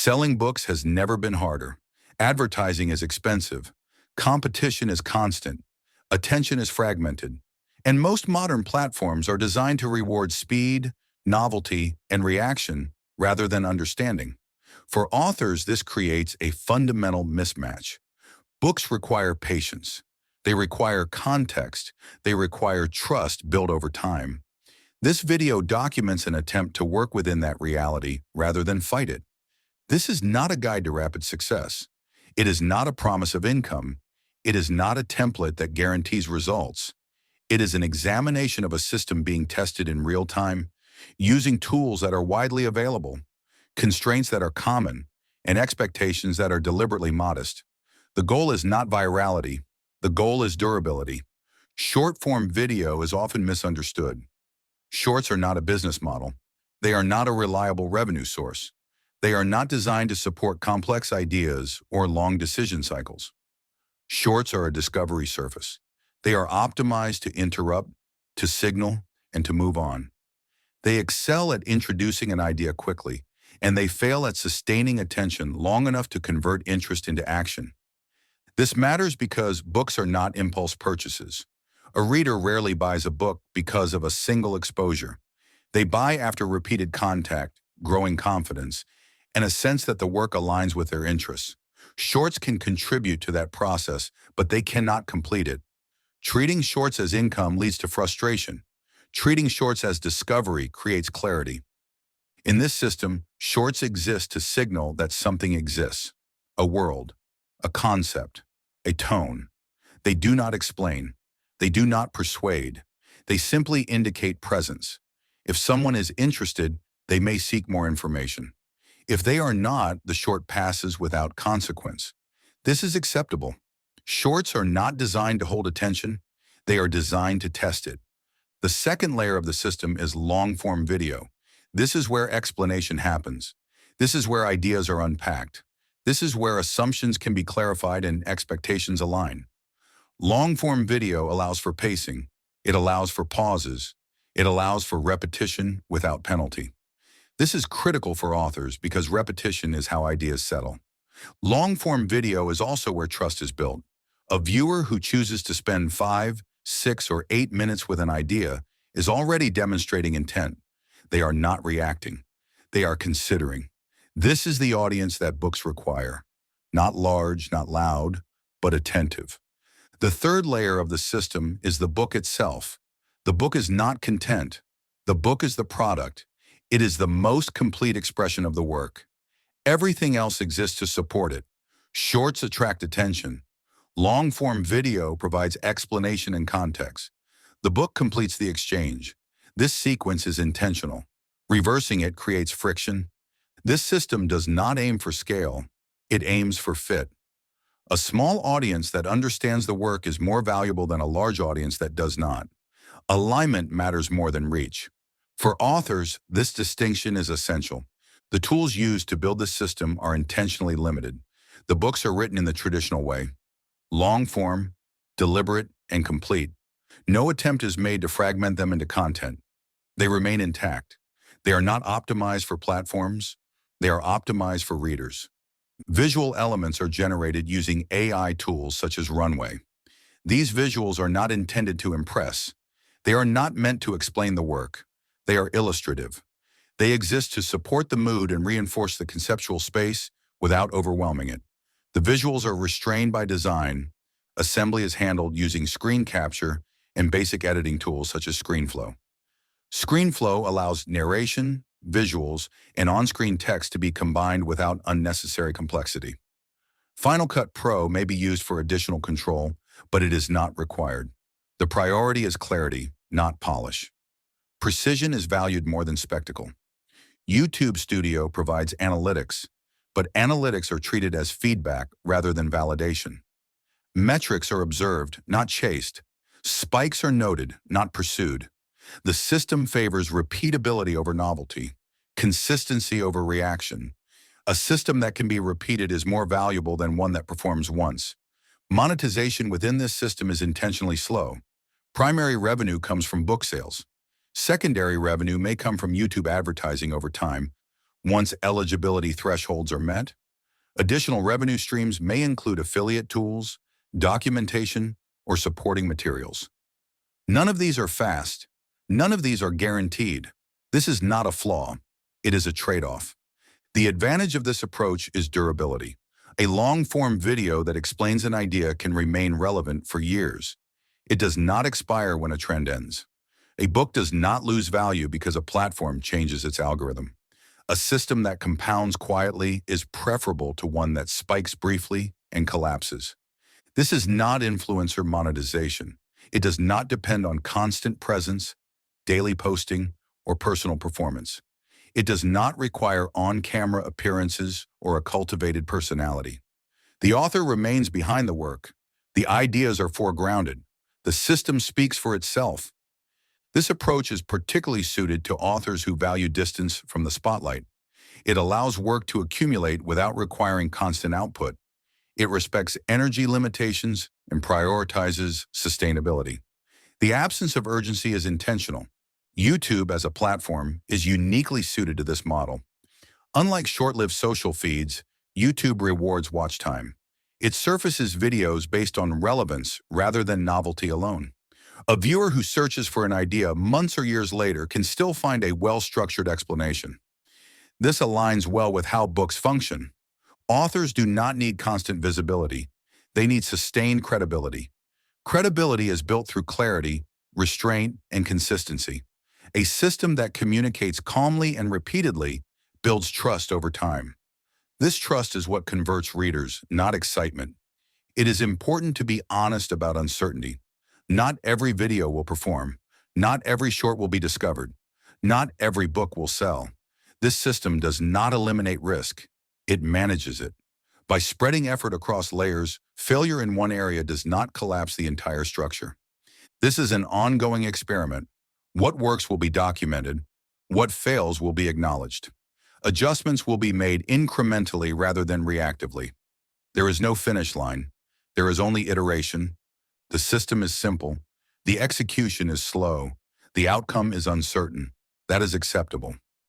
Selling books has never been harder. Advertising is expensive. Competition is constant. Attention is fragmented. And most modern platforms are designed to reward speed, novelty, and reaction rather than understanding. For authors, this creates a fundamental mismatch. Books require patience. They require context. They require trust built over time. This video documents an attempt to work within that reality rather than fight it. This is not a guide to rapid success. It is not a promise of income. It is not a template that guarantees results. It is an examination of a system being tested in real time, using tools that are widely available, constraints that are common, and expectations that are deliberately modest. The goal is not virality. The goal is durability. Short-form video is often misunderstood. Shorts are not a business model. They are not a reliable revenue source. They are not designed to support complex ideas or long decision cycles. Shorts are a discovery surface. They are optimized to interrupt, to signal, and to move on. They excel at introducing an idea quickly, and they fail at sustaining attention long enough to convert interest into action. This matters because books are not impulse purchases. A reader rarely buys a book because of a single exposure. They buy after repeated contact, growing confidence, and a sense that the work aligns with their interests. Shorts can contribute to that process, but they cannot complete it. Treating shorts as income leads to frustration. Treating shorts as discovery creates clarity. In this system, shorts exist to signal that something exists, a world, a concept, a tone. They do not explain. They do not persuade. They simply indicate presence. If someone is interested, they may seek more information. If they are not, the short passes without consequence. This is acceptable. Shorts are not designed to hold attention. They are designed to test it. The second layer of the system is long-form video. This is where explanation happens. This is where ideas are unpacked. This is where assumptions can be clarified and expectations align. Long-form video allows for pacing. It allows for pauses. It allows for repetition without penalty. This is critical for authors because repetition is how ideas settle. Long-form video is also where trust is built. A viewer who chooses to spend 5, 6, or 8 minutes with an idea is already demonstrating intent. They are not reacting. They are considering. This is the audience that books require. Not large, not loud, but attentive. The third layer of the system is the book itself. The book is not content. The book is the product. It is the most complete expression of the work. Everything else exists to support it. Shorts attract attention. Long-form video provides explanation and context. The book completes the exchange. This sequence is intentional. Reversing it creates friction. This system does not aim for scale. It aims for fit. A small audience that understands the work is more valuable than a large audience that does not. Alignment matters more than reach. For authors, this distinction is essential. The tools used to build this system are intentionally limited. The books are written in the traditional way. Long form, deliberate, and complete. No attempt is made to fragment them into content. They remain intact. They are not optimized for platforms. They are optimized for readers. Visual elements are generated using AI tools such as Runway. These visuals are not intended to impress. They are not meant to explain the work. They are illustrative. They exist to support the mood and reinforce the conceptual space without overwhelming it. The visuals are restrained by design. Assembly is handled using screen capture and basic editing tools such as ScreenFlow. ScreenFlow allows narration, visuals, and on-screen text to be combined without unnecessary complexity. Final Cut Pro may be used for additional control, but it is not required. The priority is clarity, not polish. Precision is valued more than spectacle. YouTube Studio provides analytics, but analytics are treated as feedback rather than validation. Metrics are observed, not chased. Spikes are noted, not pursued. The system favors repeatability over novelty, consistency over reaction. A system that can be repeated is more valuable than one that performs once. Monetization within this system is intentionally slow. Primary revenue comes from book sales. Secondary revenue may come from YouTube advertising over time, Once eligibility thresholds are met, additional revenue streams may include affiliate tools, documentation, or supporting materials. None of these are fast. None of these are guaranteed. This is not a flaw. It is a trade-off. The advantage of this approach is durability. A long-form video that explains an idea can remain relevant for years. It does not expire when a trend ends. A book does not lose value because a platform changes its algorithm. A system that compounds quietly is preferable to one that spikes briefly and collapses. This is not influencer monetization. It does not depend on constant presence, daily posting, or personal performance. It does not require on-camera appearances or a cultivated personality. The author remains behind the work. The ideas are foregrounded. The system speaks for itself. This approach is particularly suited to authors who value distance from the spotlight. It allows work to accumulate without requiring constant output. It respects energy limitations and prioritizes sustainability. The absence of urgency is intentional. YouTube as a platform is uniquely suited to this model. Unlike short-lived social feeds, YouTube rewards watch time. It surfaces videos based on relevance rather than novelty alone. A viewer who searches for an idea months or years later can still find a well-structured explanation. This aligns well with how books function. Authors do not need constant visibility. They need sustained credibility. Credibility is built through clarity, restraint, and consistency. A system that communicates calmly and repeatedly builds trust over time. This trust is what converts readers, not excitement. It is important to be honest about uncertainty. Not every video will perform. Not every short will be discovered. Not every book will sell. This system does not eliminate risk. It manages it. By spreading effort across layers, failure in one area does not collapse the entire structure. This is an ongoing experiment. What works will be documented. What fails will be acknowledged. Adjustments will be made incrementally rather than reactively. There is no finish line. There is only iteration. The system is simple. The execution is slow. The outcome is uncertain. That is acceptable.